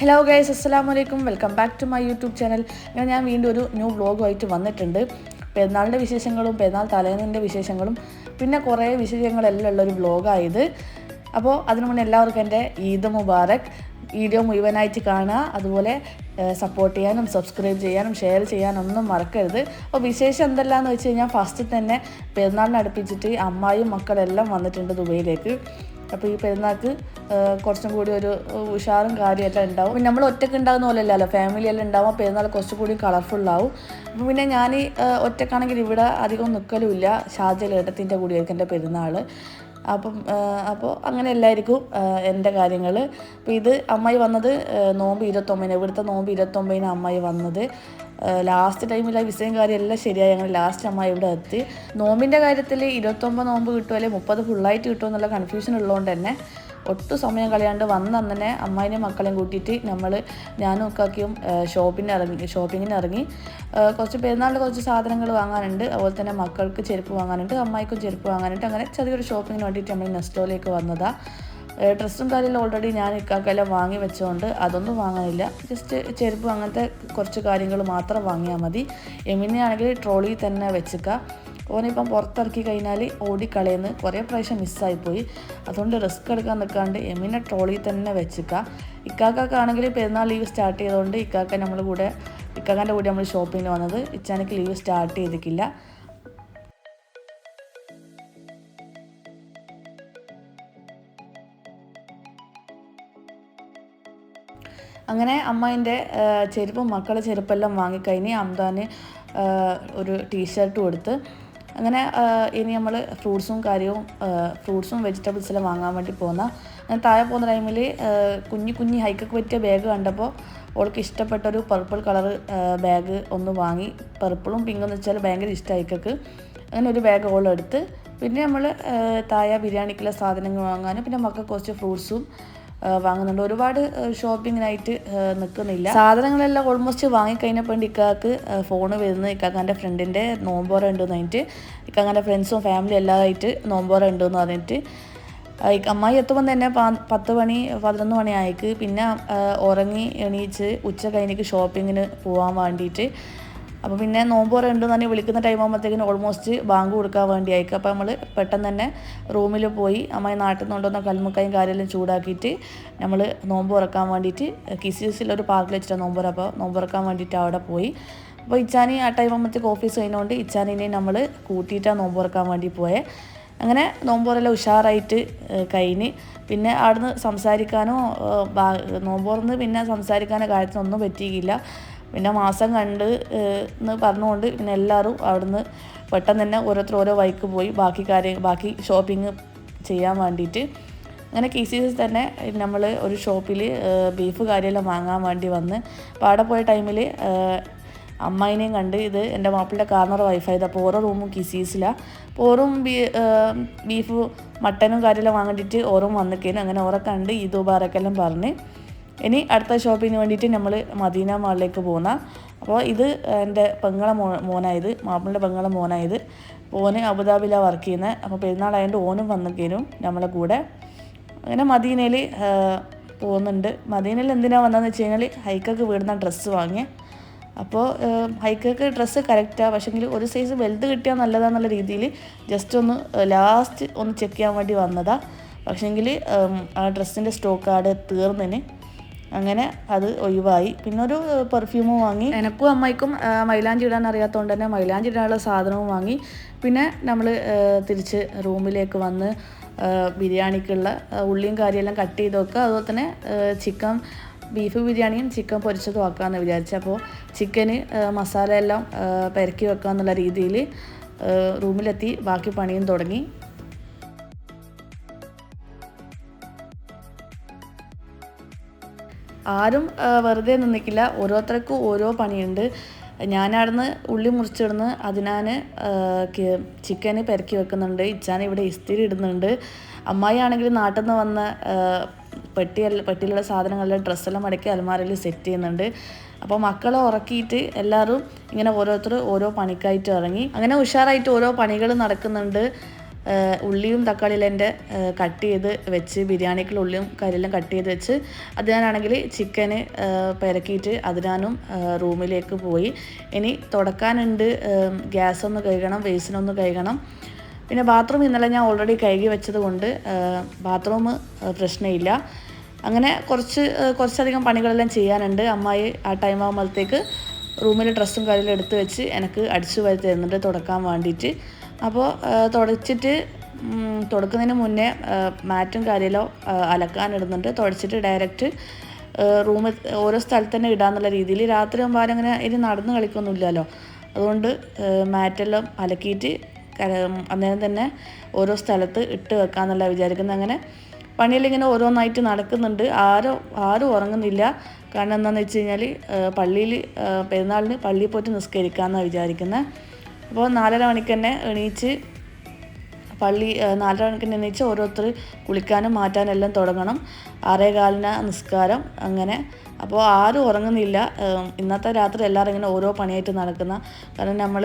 Hello guys, അസ്സലാമു അലൈക്കും. Welcome back to my YouTube channel. ഞാൻ വീണ്ടും ഒരു ന്യൂ വ്ളോഗുമായിട്ട് വന്നിട്ടുണ്ട്. പെരുന്നാളിൻ്റെ വിശേഷങ്ങളും പെരുന്നാൾ തലേന്നിൻ്റെ വിശേഷങ്ങളും പിന്നെ കുറേ വിശേഷങ്ങളെല്ലാം ഉള്ളൊരു വ്ളോഗായത്. അപ്പോൾ അതിനു മുന്നേ എല്ലാവർക്കും എൻ്റെ ഈദ് മുബാറക്. വീഡിയോ മുഴുവനായിട്ട് കാണുക, അതുപോലെ സപ്പോർട്ട് ചെയ്യാനും സബ്സ്ക്രൈബ് ചെയ്യാനും ഷെയർ ചെയ്യാനൊന്നും മറക്കരുത്. അപ്പോൾ വിശേഷം എന്തെല്ലാമെന്ന് വെച്ച് കഴിഞ്ഞാൽ ഫസ്റ്റ് തന്നെ പെരുന്നാളിനെ അടുപ്പിച്ചിട്ട് അമ്മായും മക്കളെല്ലാം വന്നിട്ടുണ്ട് ദുബൈയിലേക്ക്. അപ്പോൾ ഈ പെരുന്നാൾക്ക് കുറച്ചും കൂടി ഒരു ഉഷാറും കാര്യമെല്ലാം ഉണ്ടാവും. പിന്നെ നമ്മൾ ഒറ്റയ്ക്ക് ഉണ്ടാകുന്ന പോലെയല്ലല്ലോ, ഫാമിലിയെല്ലാം ഉണ്ടാവും. പെരുന്നാൾ കുറച്ചും കൂടി കളർഫുള്ളാവും. അപ്പോൾ പിന്നെ ഞാൻ ഒറ്റക്കാണെങ്കിൽ ഇവിടെ അധികം നിൽക്കലുമില്ല. ഷാജൽ ഏട്ടത്തിൻ്റെ കൂടിയായിരിക്കും എൻ്റെ പെരുന്നാൾ. അപ്പോൾ അങ്ങനെ എല്ലാവർക്കും എൻ്റെ കാര്യങ്ങൾ. അപ്പോൾ ഇത് അമ്മായി വന്നത് നോമ്പ് 29, ഇവിടുത്തെ നോമ്പ് 29 അമ്മായി വന്നത്. ലാസ്റ്റ് ടൈമിൽ ആ വിസയും കാര്യം എല്ലാം ശരിയായി. അങ്ങനെ ലാസ്റ്റ് അമ്മായി ഇവിടെ എത്തി. നോമ്പിൻ്റെ കാര്യത്തിൽ 29 നോമ്പ് കിട്ടുമോ അല്ലെങ്കിൽ 30 ഫുള്ളായിട്ട് കിട്ടുമോ എന്നുള്ള കൺഫ്യൂഷൻ ഉള്ളതുകൊണ്ട് തന്നെ ഒട്ടും സമയം കളയാണ്ട് വന്ന് അമ്മായിനെയും മക്കളെയും കൂട്ടിയിട്ട് ഞാനും ഒക്കാക്കിയും ഷോപ്പിങ്ങിന് ഇറങ്ങി. കുറച്ച് പെരുന്നാളിൽ കുറച്ച് സാധനങ്ങൾ വാങ്ങാനുണ്ട്, അതുപോലെ തന്നെ മക്കൾക്ക് ചെരുപ്പ് വാങ്ങാനുണ്ട്, അമ്മായിക്കും ചെരുപ്പ് വാങ്ങാനുണ്ട്. അങ്ങനെ ചെറിയൊരു ഷോപ്പിങ്ങിന് വേണ്ടിയിട്ട് നമ്മൾ നെസ്റ്റോയിലേക്ക് വന്നതാണ്. ഡ്രസ്സും കാര്യമെല്ലാം ഓൾറെഡി ഞാൻ ഇക്കാക്കെല്ലാം വാങ്ങി വെച്ചുകൊണ്ട് അതൊന്നും വാങ്ങാനില്ല. ജസ്റ്റ് ചെരുപ്പ് അങ്ങനത്തെ കുറച്ച് കാര്യങ്ങൾ മാത്രം വാങ്ങിയാൽ മതി. എമിനെയാണെങ്കിൽ ട്രോളിയിൽ തന്നെ വെച്ചിക്കുക. ഓനിപ്പം പുറത്തിറക്കി കഴിഞ്ഞാൽ ഓടിക്കളയുന്ന കുറേ പ്രാവശ്യം മിസ്സായിപ്പോയി. അതുകൊണ്ട് റിസ്ക് എടുക്കാൻ നിൽക്കാണ്ട് എമിനെ ട്രോളിയിൽ തന്നെ വെച്ചിക്കുക. ഇക്കാക്കാണെങ്കിൽ പെരുന്നാൾ ലീവ് സ്റ്റാർട്ട് ചെയ്തുകൊണ്ട് ഇക്കാക്കാൻ്റെ കൂടെ നമ്മൾ ഷോപ്പിങ്ങിന് വന്നത്. ഇച്ചാനക്ക് ലീവ് സ്റ്റാർട്ട് ചെയ്തിട്ടില്ല. അങ്ങനെ അമ്മേൻ്റെ ചെരുപ്പും മക്കളുടെ ചെരുപ്പെല്ലാം വാങ്ങിക്കഴിഞ്ഞ് അംദാന് ഒരു ടീഷർട്ട് കൊടുത്ത്. അങ്ങനെ ഇനി നമ്മൾ ഫ്രൂട്ട്സും വെജിറ്റബിൾസെല്ലാം വാങ്ങാൻ വേണ്ടി അങ്ങനെ താഴെ പോകുന്ന ടൈമിൽ കുഞ്ഞി ഹൈക്കൊക്കെ പറ്റിയ ബാഗ് കണ്ടപ്പോൾ അവൾക്ക് ഇഷ്ടപ്പെട്ടൊരു പർപ്പിൾ കളർ ബാഗ് ഒന്ന് വാങ്ങി. പർപ്പിളും പിങ്കും വെച്ചാൽ ഭയങ്കര ഇഷ്ടമായി ഹൈക്കൊക്കെ. അങ്ങനെ ഒരു ബാഗ് ഓളെടുത്ത്. പിന്നെ നമ്മൾ താഴെ ബിരിയാണിക്കുള്ള സാധനങ്ങൾ വാങ്ങാനും പിന്നെ മക്കൾക്ക് കുറച്ച് ഫ്രൂട്ട്സും വാങ്ങുന്നുണ്ട്. ഒരുപാട് ഷോപ്പിങ്ങിനായിട്ട് നിൽക്കുന്നില്ല. സാധനങ്ങളെല്ലാം ഓൾമോസ്റ്റ് വാങ്ങിക്കഴിഞ്ഞപ്പോൾ ഇക്കാക്ക് ഫോണ് വരുന്നത് ഇക്കാക്കാൻ്റെ ഫ്രണ്ടിൻ്റെ നോമ്പോറ ഉണ്ടെന്ന് പറഞ്ഞിട്ട്. ഇക്കാക്കാൻ്റെ ഫ്രണ്ട്സും ഫാമിലി എല്ലാതായിട്ട് നോമ്പോറ ഉണ്ടെന്ന് പറഞ്ഞിട്ട് അമ്മായി എത്തുമ്പോൾ തന്നെ 10 മണി 11 മണി ആയിക്ക്. പിന്നെ ഉറങ്ങി എണീച്ച് ഉച്ച കഴിഞ്ഞിട്ട് ഷോപ്പിങ്ങിന് പോകാൻ വേണ്ടിയിട്ട്. അപ്പോൾ പിന്നെ നോമ്പോറ ഉണ്ടെന്ന് പറഞ്ഞ് വിളിക്കുന്ന ടൈം ആകുമ്പോഴത്തേക്കിന് ഓൾമോസ്റ്റ് ബാങ്ക് കൊടുക്കാൻ വേണ്ടി അയക്കുക. അപ്പോൾ നമ്മൾ പെട്ടെന്ന് തന്നെ റൂമിൽ പോയി അമ്മായി നാട്ടിൽ നിന്ന് കൊണ്ടുവന്ന കൽമുക്കായും കാര്യമെല്ലാം ചൂടാക്കിയിട്ട് നമ്മൾ നോമ്പ് തുറക്കാൻ വേണ്ടിയിട്ട് കിസിസിലൊരു പാർക്കിൽ വെച്ചിട്ട് നോമ്പ് തുറ. അപ്പോൾ നോമ്പ് തുറക്കാൻ വേണ്ടിയിട്ട് അവിടെ പോയി. അപ്പോൾ ഇച്ചാനി ആ ടൈം ആകുമ്പോഴത്തേക്ക് ഓഫീസ് കഴിഞ്ഞുകൊണ്ട് ഇച്ചാനിനെ നമ്മൾ കൂട്ടിയിട്ടാണ് നോമ്പ് തുറക്കാൻ വേണ്ടി പോയത്. അങ്ങനെ നോമ്പോറെല്ലാം ഉഷാറായിട്ട് കഴിഞ്ഞ് പിന്നെ അവിടുന്ന് സംസാരിക്കാനോ നോമ്പോർന്ന് പിന്നെ സംസാരിക്കാനോ കാര്യത്തിനൊന്നും പറ്റിയില്ല. പിന്നെ മാസം കണ്ട് എന്ന് പറഞ്ഞുകൊണ്ട് പിന്നെ എല്ലാവരും അവിടുന്ന് പെട്ടെന്ന് തന്നെ ഓരോ വഴിക്ക് പോയി ബാക്കി ഷോപ്പിംഗ് ചെയ്യാൻ വേണ്ടിയിട്ട്. അങ്ങനെ KCC തന്നെ നമ്മൾ ഒരു ഷോപ്പിൽ ബീഫ് കാര്യമെല്ലാം വാങ്ങാൻ വേണ്ടി വന്ന്. അപ്പോൾ അവിടെ പോയ ടൈമിൽ അമ്മായിനെയും കണ്ട്. ഇത് എൻ്റെ മാപ്പിളുടെ കാർണർ വൈഫായത്. അപ്പോൾ ഓരോ റൂമും KCCയിലാണ്. അപ്പോൾ ഓറും ബീഫ് മട്ടനും കാര്യമെല്ലാം വാങ്ങിയിട്ട് ഓറും വന്നിക്കേനും. അങ്ങനെ ഓരോ കണ്ട് ഈദ് മുബാറക്കെല്ലാം പറഞ്ഞ് ഇനി അടുത്ത ഷോപ്പിങ്ങിന് വേണ്ടിയിട്ട് നമ്മൾ മദീന മാളിലേക്ക് പോകുന്ന. അപ്പോൾ ഇത് എൻ്റെ മോനായത്, മാപ്പിളിൻ്റെ പെങ്ങളെ മോനായത്. ഓന് അബുദാബിയിലാണ് വർക്ക് ചെയ്യുന്നത്. അപ്പോൾ പെരുന്നാളായതുകൊണ്ട് ഓനും വന്നിക്കേനും നമ്മളെ കൂടെ. അങ്ങനെ മദീനയിൽ പോകുന്നുണ്ട്. മദീനയിൽ എന്തിനാണ് വന്നതെന്ന് വെച്ച് കഴിഞ്ഞാൽ ഹൈക്കൊക്കെ വീടുന്ന ഡ്രസ്സ് വാങ്ങിയ. അപ്പോൾ ഹൈക്കൊക്കെ ഡ്രസ്സ് കറക്റ്റാണ്, പക്ഷേങ്കിൽ ഒരു സൈസ് വലുത് കിട്ടിയാൽ നല്ലതാണെന്നുള്ള രീതിയിൽ ജസ്റ്റ് ലാസ്റ്റ് ഒന്ന് ചെക്ക് ചെയ്യാൻ വേണ്ടി വന്നതാണ്. പക്ഷേങ്കിൽ ആ ഡ്രസ്സിൻ്റെ സ്റ്റോക്ക് അവിടെ തീർന്നതിന് അങ്ങനെ അത് ഒഴിവായി. പിന്നെ ഒരു പെർഫ്യൂമും വാങ്ങി. എനിക്കും അമ്മയ്ക്കും മൈലാഞ്ചി ഇടാൻ അറിയാത്തതുകൊണ്ട് തന്നെ മൈലാഞ്ചി ഇടാനുള്ള സാധനവും വാങ്ങി. പിന്നെ നമ്മൾ തിരിച്ച് റൂമിലേക്ക് വന്ന് ബിരിയാണിക്കുള്ള ഉള്ളിയും കാര്യമെല്ലാം കട്ട് ചെയ്ത് വെക്കുക. അതുപോലെ തന്നെ ബീഫ് ബിരിയാണിയും ചിക്കൻ പൊരിച്ചതും ആക്കാമെന്ന് വിചാരിച്ചു. അപ്പോൾ ചിക്കന് മസാല എല്ലാം പെരക്കി വെക്കുക എന്നുള്ള രീതിയിൽ റൂമിലെത്തി ബാക്കി പണിയും തുടങ്ങി. ആരും വെറുതെ നിന്നിക്കില്ല, ഓരോരുത്തർക്കും ഓരോ പണിയുണ്ട്. ഞാനവിടുന്ന് ഉള്ളി മുറിച്ചിടുന്ന്, അതിനാണ് ചിക്കന് പെരക്കി വെക്കുന്നുണ്ട്. ഇച്ചാൻ ഇവിടെ ഇസ്തിരി ഇടുന്നുണ്ട്. അമ്മായി ആണെങ്കിൽ നാട്ടിൽ നിന്ന് വന്ന പെട്ടിയിലുള്ള സാധനങ്ങളുടെ ഡ്രസ്സെല്ലാം മടക്കി അലമാരയിൽ സെറ്റ് ചെയ്യുന്നുണ്ട്. അപ്പോൾ മക്കളെ ഉറക്കിയിട്ട് എല്ലാവരും ഇങ്ങനെ ഓരോരുത്തർ ഓരോ പണിക്കായിട്ട് ഇറങ്ങി. അങ്ങനെ ഉഷാറായിട്ട് ഓരോ പണികൾ നടക്കുന്നുണ്ട്. ഉള്ളിയും തക്കാളിയെല്ലാം എൻ്റെ കട്ട് ചെയ്ത് വെച്ച് ബിരിയാണിക്കുള്ള ഉള്ളിയും കറിയെല്ലാം കട്ട് ചെയ്ത് വെച്ച് അതിനാണെങ്കിൽ ചിക്കന് പെരക്കിയിട്ട് അതിനാനും റൂമിലേക്ക് പോയി. ഇനി തുടക്കാനുണ്ട്, ഗ്യാസൊന്ന് കഴുകണം, ബേസിനൊന്ന് കഴുകണം. പിന്നെ ബാത്റൂം ഇന്നലെ ഞാൻ ഓൾറെഡി കഴുകി വെച്ചത് കൊണ്ട് ബാത്റൂം പ്രശ്നമില്ല. അങ്ങനെ കുറച്ചധികം പണികളെല്ലാം ചെയ്യാനുണ്ട്. അമ്മായി ആ ടൈം ആകുമ്പോഴത്തേക്ക് റൂമിൽ ഡ്രസ്സും കാര്യമെല്ലാം എടുത്ത് വെച്ച് എനിക്ക് അടിച്ചു വാരി തരുന്നുണ്ട് തുടക്കാൻ വേണ്ടിയിട്ട്. അപ്പോൾ തുടക്കുന്നതിന് മുന്നേ മാറ്റും കാര്യമെല്ലാം അലക്കാനിടുന്നുണ്ട്. തുടച്ചിട്ട് ഡയറക്റ്റ് റൂമിൽ ഓരോ സ്ഥലത്ത് തന്നെ ഇടാന്നുള്ള രീതിയിൽ. രാത്രി ആകുമ്പോൾ അങ്ങനെ ഇനി നടന്ന് കളിക്കൊന്നുമില്ലല്ലോ, അതുകൊണ്ട് മാറ്റെല്ലാം അലക്കിയിട്ട് അന്നേരം തന്നെ ഓരോ സ്ഥലത്ത് ഇട്ട് വെക്കാമെന്നല്ല വിചാരിക്കുന്നത്. അങ്ങനെ പണിയെല്ലാം ഇങ്ങനെ ഓരോന്നായിട്ട് നടക്കുന്നുണ്ട്. ആരും ഉറങ്ങുന്നില്ല. കാരണം എന്താണെന്ന് വെച്ച് കഴിഞ്ഞാൽ പള്ളിയിൽ പെരുന്നാളിന് പള്ളിയിൽ പോയിട്ട് നിസ്കരിക്കാമെന്നാണ് വിചാരിക്കുന്നത്. അപ്പോൾ 4:30 മണിക്ക് തന്നെ എണീച്ച് 4:30 മണിക്ക് എണീച്ച് ഓരോരുത്തർ കുളിക്കാനും മാറ്റാനും എല്ലാം തുടങ്ങണം. 6:15 നിസ്കാരം. അങ്ങനെ അപ്പോൾ ആരും ഉറങ്ങുന്നില്ല. ഇന്നത്തെ രാത്രി എല്ലാവരും ഇങ്ങനെ ഓരോ പണിയായിട്ട് നടക്കുന്ന. കാരണം നമ്മൾ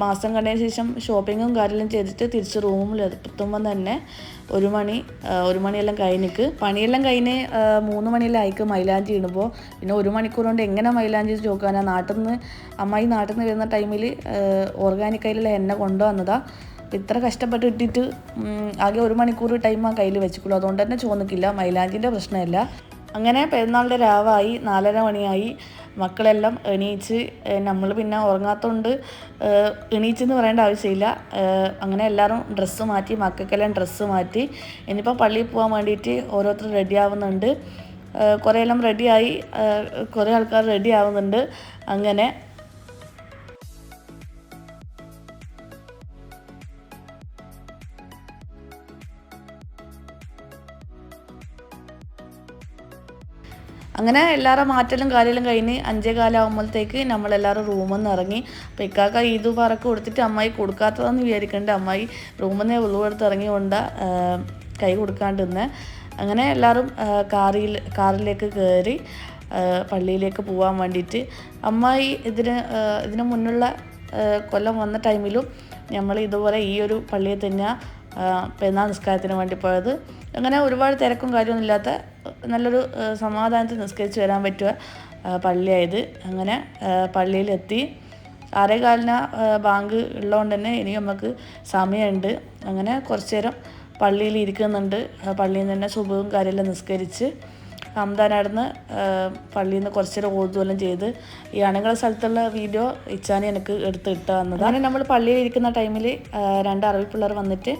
മാസം കണ്ടതിന് ശേഷം ഷോപ്പിങ്ങും കാര്യമെല്ലാം ചെയ്തിട്ട് തിരിച്ച് റൂമിൽ എത്തുമ്പം തന്നെ 1 മണിയെല്ലാം കഴിഞ്ഞിക്ക്. പണിയെല്ലാം കഴിഞ്ഞ് 3 മണിയെല്ലാം ആയിക്ക് മൈലാഞ്ചി ഇടുമ്പോൾ. പിന്നെ 1 മണിക്കൂർ കൊണ്ട് എങ്ങനെ മൈലാഞ്ചി ചോക്കാനാണ്? അമ്മായി നാട്ടിൽ നിന്ന് വരുന്ന ടൈമിൽ ഓർഗാനിക്കായിട്ടുള്ള എണ്ണ കൊണ്ടുവന്നതാണ്. ഇത്ര കഷ്ടപ്പെട്ട് ഇട്ടിട്ട് ആകെ 1 മണിക്കൂർ ടൈം ആ കയ്യിൽ വെച്ചിട്ടുള്ളൂ. അതുകൊണ്ട് തന്നെ ചോദിക്കില്ല, മൈലാഞ്ചിൻ്റെ പ്രശ്നമില്ല. അങ്ങനെ പെരുന്നാളിൻ്റെ രാവായി, 4:30 മണിയായി. മക്കളെല്ലാം എണീച്ച്, നമ്മൾ പിന്നെ ഉറങ്ങാത്തതുകൊണ്ട് എണീച്ചെന്ന് പറയേണ്ട ആവശ്യമില്ല. അങ്ങനെ എല്ലാവരും ഡ്രസ്സ് മാറ്റി, മക്കൾക്കെല്ലാം ഡ്രസ്സ് മാറ്റി. ഇനിയിപ്പോൾ പള്ളിയിൽ പോകാൻ വേണ്ടിയിട്ട് ഓരോരുത്തർ റെഡി ആവുന്നുണ്ട്. കുറേയെല്ലാം റെഡിയായി, കുറേ ആൾക്കാർ റെഡി ആവുന്നുണ്ട്. അങ്ങനെ എല്ലാവരും മാറ്റലും കാര്യമെല്ലാം കഴിഞ്ഞ് 5:15 ആകുമ്പോഴത്തേക്ക് നമ്മളെല്ലാവരും റൂമിൽ നിന്ന് ഇറങ്ങി. അപ്പോൾ ഇക്കാക്ക ഈദ് പറക്ക് കൊടുത്തിട്ട് അമ്മായി കൊടുക്കാത്തതെന്ന് വിചാരിക്കേണ്ട. അമ്മായി റൂമിൽ നിന്ന് ഉള്ളുവെടുത്ത് ഇറങ്ങി കൊണ്ട് കൈ കൊടുക്കാണ്ടിരുന്ന്. അങ്ങനെ എല്ലാവരും കാറിലേക്ക് കയറി പള്ളിയിലേക്ക് പോകാൻ വേണ്ടിയിട്ട്. അമ്മായി ഇതിന് മുന്നുള്ള കൊല്ലം വന്ന ടൈമിലും നമ്മൾ ഇതുപോലെ ഈ ഒരു പള്ളിയിൽ തന്നെ പെരുന്നാൾ നിസ്കാരത്തിന് വേണ്ടി പോയത്. അങ്ങനെ ഒരുപാട് തിരക്കും കാര്യമൊന്നും ഇല്ലാത്ത നല്ലൊരു സമാധാനത്തിൽ നിസ്കരിച്ച് വരാൻ പറ്റുക പള്ളിയായത്. അങ്ങനെ പള്ളിയിലെത്തി. 6:15 ബാങ്ക് ഉള്ളതുകൊണ്ട് തന്നെ ഇനി നമുക്ക് സമയമുണ്ട്. അങ്ങനെ കുറച്ച് നേരം പള്ളിയിൽ ഇരിക്കുന്നുണ്ട്. പള്ളിയിൽ നിന്ന് തന്നെ സുബഹും കാര്യമെല്ലാം നിസ്കരിച്ച് റമദാനായിരുന്നു. പള്ളിയിൽ നിന്ന് കുറച്ച് നേരം ഓതുവെല്ലാം ചെയ്ത് ഈ അണുങ്ങളെ സ്ഥലത്തുള്ള വീഡിയോ ഇച്ചാനി എനിക്ക് എടുത്ത് ഇട്ട് തന്നത്. അങ്ങനെ നമ്മൾ പള്ളിയിൽ ഇരിക്കുന്ന ടൈമിൽ 2 അറബി പിള്ളേർ വന്നിട്ട്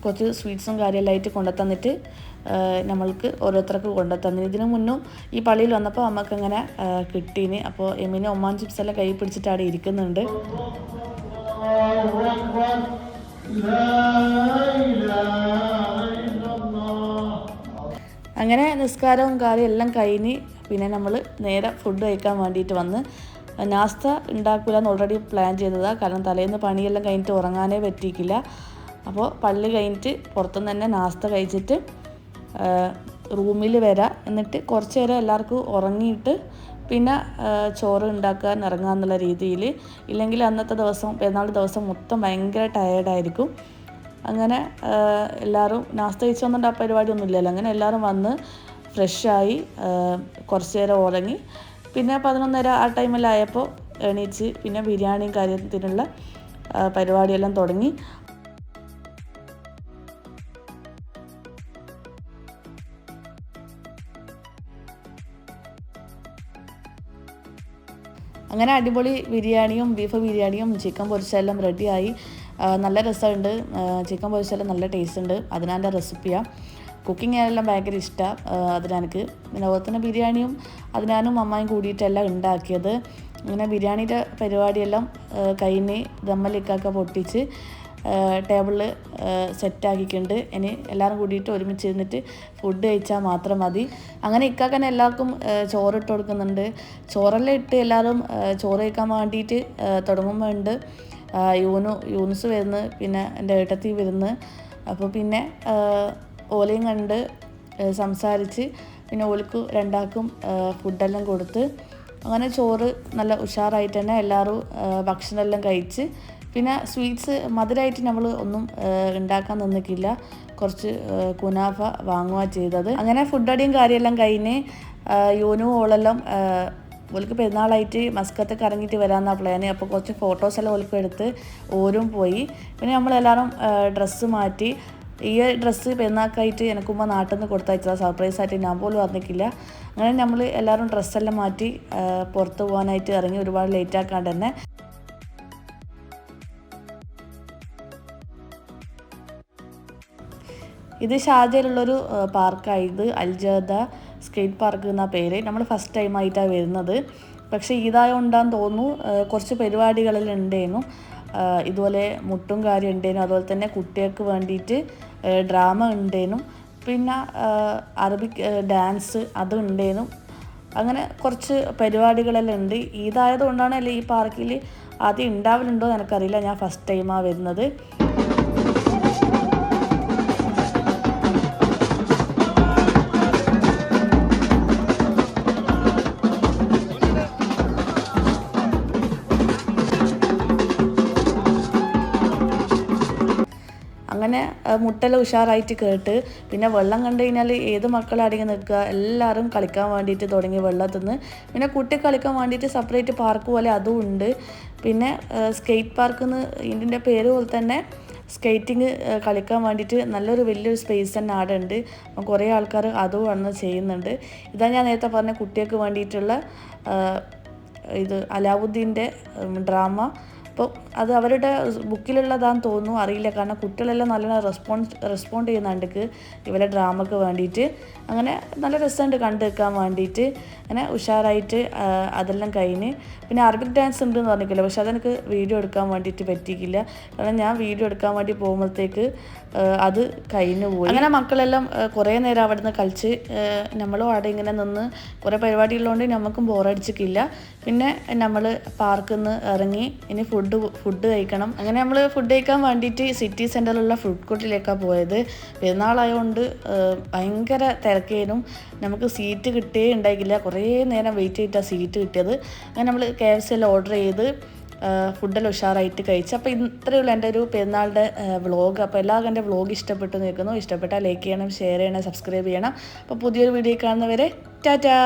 കുറച്ച് സ്വീറ്റ്സും കാര്യമെല്ലാമായിട്ട് കൊണ്ടുതന്നിട്ട് നമ്മൾക്ക് ഓരോരുത്തർക്ക് കൊണ്ടുതന്നു. ഇതിനു മുന്നും ഈ പള്ളിയിൽ വന്നപ്പോൾ നമുക്കങ്ങനെ കിട്ടീന്. അപ്പോൾ എമിനെ ഒമാൻ ചിപ്സ് എല്ലാം കൈ പിടിച്ചിട്ട് അവിടെ ഇരിക്കുന്നുണ്ട്. അങ്ങനെ നിസ്കാരവും കാര്യം എല്ലാം കഴിഞ്ഞ് പിന്നെ നമ്മൾ നേരെ ഫുഡ് കഴിക്കാൻ വേണ്ടിയിട്ട് വന്ന്. നാസ്ത ഉണ്ടാക്കില്ല എന്ന് ഓൾറെഡി പ്ലാൻ ചെയ്തതാണ്. കാരണം തലേന്ന് പണിയെല്ലാം കഴിഞ്ഞിട്ട് ഉറങ്ങാനേ പറ്റിയിട്ടില്ല. അപ്പോൾ പള്ളി കഴിഞ്ഞിട്ട് പുറത്തുനിന്ന് തന്നെ നാസ്ത കഴിച്ചിട്ട് റൂമിൽ വരാം. എന്നിട്ട് കുറച്ച് നേരം എല്ലാവർക്കും ഉറങ്ങിയിട്ട് പിന്നെ ചോറ് ഉണ്ടാക്കാൻ ഇറങ്ങാമെന്നുള്ള രീതിയിൽ. ഇല്ലെങ്കിൽ അന്നത്തെ ദിവസം പെരുന്നാൾ ദിവസം മൊത്തം ഭയങ്കര ടയേർഡായിരിക്കും. അങ്ങനെ എല്ലാവരും നാസ്ത കഴിച്ചൊന്നുകൊണ്ട് ആ പരിപാടിയൊന്നും ഇല്ലല്ലോ. അങ്ങനെ എല്ലാവരും വന്ന് ഫ്രഷായി കുറച്ച് നേരം ഉറങ്ങി. പിന്നെ 11:30 ആ ടൈമിലായപ്പോൾ എണീച്ച് പിന്നെ ബിരിയാണിയും കാര്യത്തിനുള്ള പരിപാടിയെല്ലാം തുടങ്ങി. അങ്ങനെ അടിപൊളി ബിരിയാണിയും ബീഫ് ബിരിയാണിയും ചിക്കൻ പൊരിച്ചെല്ലാം റെഡിയായി. നല്ല രസമുണ്ട്. ചിക്കൻ പൊരിച്ചെല്ലാം നല്ല ടേസ്റ്റ് ഉണ്ട്. അതിനാൻ്റെ റെസിപ്പിയാണ്. കുക്കിംഗ് എല്ലാം ഭയങ്കര ഇഷ്ടമാണ് അതിനെനിക്ക്. പിന്നെ അതുപോലെ തന്നെ ബിരിയാണിയും അതിനാനും അമ്മായും കൂടിയിട്ടെല്ലാം ഉണ്ടാക്കിയത്. അങ്ങനെ ബിരിയാണിയുടെ പരിപാടിയെല്ലാം കഴിഞ്ഞ് ദമ്മലിക്കൊക്കെ പൊട്ടിച്ച് ടേബിളിൽ സെറ്റാക്കിയിട്ടുണ്ട്. ഇനി എല്ലാവരും കൂടിയിട്ട് ഒരുമിച്ച് ഇരുന്നിട്ട് ഫുഡ് കഴിച്ചാൽ മാത്രം മതി. അങ്ങനെ ഇക്കാക്കന്നെ എല്ലാവർക്കും ചോറിട്ട് കൊടുക്കുന്നുണ്ട്. ചോറെല്ലാം ഇട്ട് എല്ലാവരും ചോറ് കഴിക്കാൻ വേണ്ടിയിട്ട് തുടങ്ങുമ്പോൾ ഉണ്ട് യൂനുസ് വരുന്നു, പിന്നെ എൻ്റെ ഏട്ടത്തി വരുന്നു. അപ്പോൾ പിന്നെ ഓലയും കണ്ട് സംസാരിച്ച് പിന്നെ ഓൽക്ക് രണ്ടാൾക്കും ഫുഡെല്ലാം കൊടുത്ത് അങ്ങനെ ചോറ് നല്ല ഉഷാറായിട്ട് തന്നെ എല്ലാവരും ഭക്ഷണമെല്ലാം കഴിച്ച് പിന്നെ സ്വീറ്റ്സ് മധുരമായിട്ട് നമ്മൾ ഒന്നും ഉണ്ടാക്കാൻ നിന്നിക്കില്ല. കുറച്ച് കുനാഫ വാങ്ങുക ചെയ്തത്. അങ്ങനെ ഫുഡ് അടിയും കാര്യമെല്ലാം കഴിഞ്ഞ് യൂനും ഓളെല്ലാം ഓൾക്ക് പെരുന്നാളായിട്ട് മസ്കത്തൊക്കെ ഇറങ്ങിയിട്ട് വരാമെന്നാണ് പ്ലാന്. അപ്പോൾ കുറച്ച് ഫോട്ടോസെല്ലാം ഓൾക്ക് എടുത്ത് ഓരും പോയി. പിന്നെ നമ്മളെല്ലാവരും ഡ്രസ്സ് മാറ്റി. ഈ ഡ്രസ്സ് പെരുന്നാൾക്കായിട്ട് എനിക്കുമ്പോൾ നാട്ടിൽ നിന്ന് കൊടുത്തയച്ചതാണ്. സർപ്രൈസായിട്ട് ഞാൻ പോലും അറിഞ്ഞിട്ടില്ല. അങ്ങനെ നമ്മൾ എല്ലാവരും ഡ്രസ്സെല്ലാം മാറ്റി പുറത്ത് പോകാനായിട്ട് ഇറങ്ങി, ഒരുപാട് ലേറ്റ് ആക്കാണ്ട് തന്നെ. ഇത് ഷാർജയിലുള്ളൊരു പാർക്കാണ്. ഇത് അൽജദ സ്കേറ്റ് പാർക്ക് എന്ന പേര്. നമ്മൾ ഫസ്റ്റ് ടൈമായിട്ടാണ് വരുന്നത്. പക്ഷേ ഇതായതുകൊണ്ടാന്ന് തോന്നുന്നു കുറച്ച് പരിപാടികളെല്ലാം ഉണ്ടായിരുന്നു. ഇതുപോലെ മുട്ടും കാര്യം ഉണ്ടായിരുന്നു. അതുപോലെ തന്നെ കുട്ടികൾക്ക് വേണ്ടിയിട്ട് ഡ്രാമ ഉണ്ടായിരുന്നു. പിന്നെ അറബിക് ഡാൻസ് അതും ഉണ്ടായിരുന്നു. അങ്ങനെ കുറച്ച് പരിപാടികളെല്ലാം ഉണ്ട്. ഇതായതുകൊണ്ടാണ് അല്ലേ ഈ പാർക്കിൽ ആദ്യം ഉണ്ടാവലുണ്ടോ എന്ന് എനിക്കറിയില്ല. ഞാൻ ഫസ്റ്റ് ടൈമാണ് വരുന്നത്. അങ്ങനെ മുട്ടെല്ലാം ഉഷാറായിട്ട് കേട്ട്. പിന്നെ വെള്ളം കണ്ടു കഴിഞ്ഞാൽ ഏത് മക്കളടങ്ങി നിൽക്കുക, എല്ലാവരും കളിക്കാൻ വേണ്ടിയിട്ട് തുടങ്ങി വെള്ളത്തിൽ നിന്ന്. പിന്നെ കുട്ടി കളിക്കാൻ വേണ്ടിയിട്ട് സെപ്പറേറ്റ് പാർക്ക് പോലെ അതും ഉണ്ട്. പിന്നെ സ്കേറ്റ് പാർക്ക് എന്ന് ഇതിൻ്റെ പേര് പോലെ തന്നെ സ്കേറ്റിങ് കളിക്കാൻ വേണ്ടിയിട്ട് നല്ലൊരു വലിയൊരു സ്പേസ് തന്നെ അവിടെ ഉണ്ട്. അപ്പം കുറേ ആൾക്കാർ അതും വന്ന് ചെയ്യുന്നുണ്ട്. ഇതാ ഞാൻ നേരത്തെ പറഞ്ഞ കുട്ടികൾക്ക് വേണ്ടിയിട്ടുള്ള ഇത് അലാവുദ്ദീൻ്റെ ഡ്രാമ. അപ്പോൾ അത് അവരുടെ ബുക്കിലുള്ളതാണെന്ന് തോന്നുന്നു, അറിയില്ല. കാരണം കുട്ടികളെല്ലാം നല്ലോണം റെസ്പോണ്ട് ചെയ്യുന്നുണ്ട് ഇവരെ ഡ്രാമയ്ക്ക് വേണ്ടിയിട്ട്. അങ്ങനെ നല്ല രസമുണ്ട് കണ്ടു നിൽക്കാൻ വേണ്ടിയിട്ട്. അങ്ങനെ ഉഷാറായിട്ട് അതെല്ലാം കഴിഞ്ഞ്. പിന്നെ അറബിക് ഡാൻസ് ഉണ്ടെന്ന് പറഞ്ഞിട്ടില്ല, പക്ഷെ അതെനിക്ക് വീഡിയോ എടുക്കാൻ വേണ്ടിയിട്ട് പറ്റിയിട്ടില്ല. കാരണം ഞാൻ വീഡിയോ എടുക്കാൻ വേണ്ടി പോകുമ്പോഴത്തേക്ക് അത് കഴിഞ്ഞു പോയി. അങ്ങനെ മക്കളെല്ലാം കുറേ നേരം അവിടെ നിന്ന് കളിച്ച് നമ്മളും അവിടെ ഇങ്ങനെ നിന്ന് കുറേ പരിപാടികളുകൊണ്ട് നമുക്കും ബോറടിച്ചിട്ടില്ല. പിന്നെ നമ്മൾ പാർക്കിൽ നിന്ന് ഇറങ്ങി ഇനി ഫുഡ് കഴിക്കണം. അങ്ങനെ നമ്മൾ ഫുഡ് കഴിക്കാൻ വേണ്ടിയിട്ട് സിറ്റി സെൻറ്ററിലുള്ള ഫുഡ് കോർട്ടിലേക്കാണ് പോയത്. പെരുന്നാളായതുകൊണ്ട് ഭയങ്കര തിരക്കേനും. നമുക്ക് സീറ്റ് കിട്ടിയേ ഉണ്ടായിട്ടില്ല. കുറേ നേരം വെയിറ്റ് ചെയ്തിട്ടാണ് സീറ്റ് കിട്ടിയത്. അങ്ങനെ നമ്മൾ KFC എല്ലാം ഓർഡർ ചെയ്ത് ഫുഡെല്ലാം ഉഷാറായിട്ട് കഴിച്ചു. അപ്പോൾ ഇത്രയേ ഉള്ളൂ എൻ്റെ ഒരു പെരുന്നാളുടെ വ്ളോഗ്. അപ്പോൾ എല്ലാവർക്കും എൻ്റെ വ്ളോഗ് ഇഷ്ടപ്പെട്ടു നിൽക്കുന്നു. ഇഷ്ടപ്പെട്ടാൽ ലൈക്ക് ചെയ്യണം, ഷെയർ ചെയ്യണം, സബ്സ്ക്രൈബ് ചെയ്യണം. അപ്പോൾ പുതിയൊരു വീഡിയോ കാണുന്നവരെ ടാറ്റാ.